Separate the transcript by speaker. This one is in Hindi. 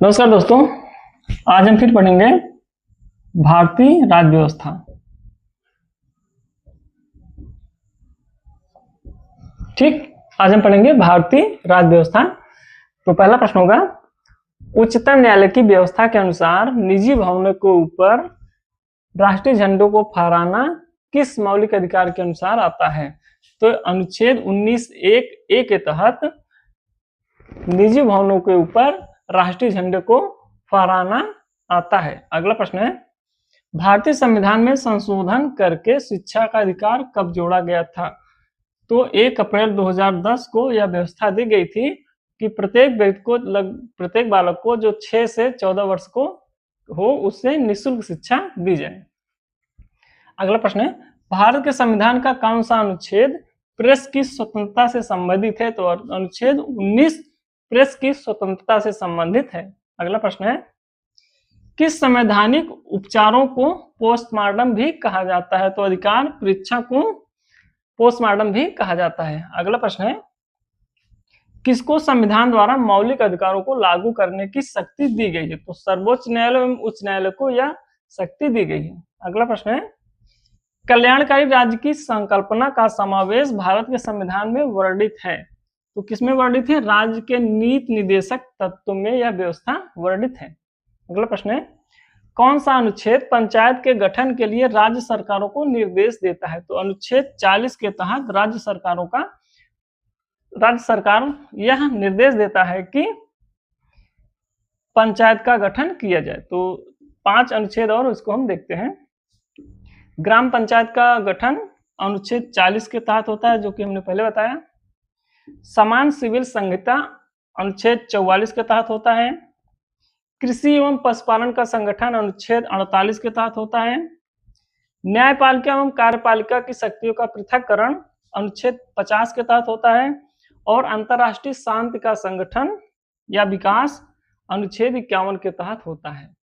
Speaker 1: नमस्कार दोस्तों, आज हम फिर पढ़ेंगे भारतीय राज्य व्यवस्था। ठीक, आज हम पढ़ेंगे भारतीय राज्य व्यवस्था। तो पहला प्रश्न होगा, उच्चतम न्यायालय की व्यवस्था के अनुसार निजी भवनों के ऊपर राष्ट्रीय झंडों को फहराना किस मौलिक अधिकार के अनुसार आता है? तो अनुच्छेद 19(1)(a) के तहत निजी भवनों के ऊपर राष्ट्रीय झंडे को फहराना आता है। अगला प्रश्न है, भारतीय संविधान में संशोधन करके शिक्षा का अधिकार कब जोड़ा गया था? तो 1 अप्रैल 2010 को यह व्यवस्था दी गई थी कि प्रत्येक बालक को जो 6 से 14 वर्ष को हो उससे निःशुल्क शिक्षा दी जाए। अगला प्रश्न है, भारत के संविधान का कौन सा अनुच्छेद प्रेस की स्वतंत्रता से संबंधित है? तो अनुच्छेद 19 प्रेस की स्वतंत्रता से संबंधित है। अगला प्रश्न है, किस संवैधानिक उपचारों को पोस्टमार्टम भी कहा जाता है? तो अधिकार परीक्षा को पोस्टमार्टम भी कहा जाता है। अगला प्रश्न है, किसको संविधान द्वारा मौलिक अधिकारों को लागू करने की शक्ति दी गई है? तो सर्वोच्च न्यायालय एवं उच्च न्यायालय को यह शक्ति दी गई है। अगला प्रश्न है, कल्याणकारी राज्य की संकल्पना का समावेश भारत के संविधान में वर्णित है। तो किसमें वर्णित है? राज्य के नीति निर्देशक तत्व में यह व्यवस्था वर्णित है। अगला प्रश्न है, कौन सा अनुच्छेद पंचायत के गठन के लिए राज्य सरकारों को निर्देश देता है? तो अनुच्छेद 40 के तहत राज्य सरकार यह निर्देश देता है कि पंचायत का गठन किया जाए। तो 5 अनुच्छेद और उसको हम देखते हैं। ग्राम पंचायत का गठन अनुच्छेद 40 के तहत होता है, जो कि हमने पहले बताया। समान सिविल संहिता अनुच्छेद 44 के तहत होता है। कृषि एवं पशुपालन का संगठन अनुच्छेद 48 के तहत होता है। न्यायपालिका एवं कार्यपालिका की शक्तियों का पृथक्करण अनुच्छेद 50 के तहत होता है। और अंतरराष्ट्रीय शांति का संगठन या विकास अनुच्छेद 51 के तहत होता है।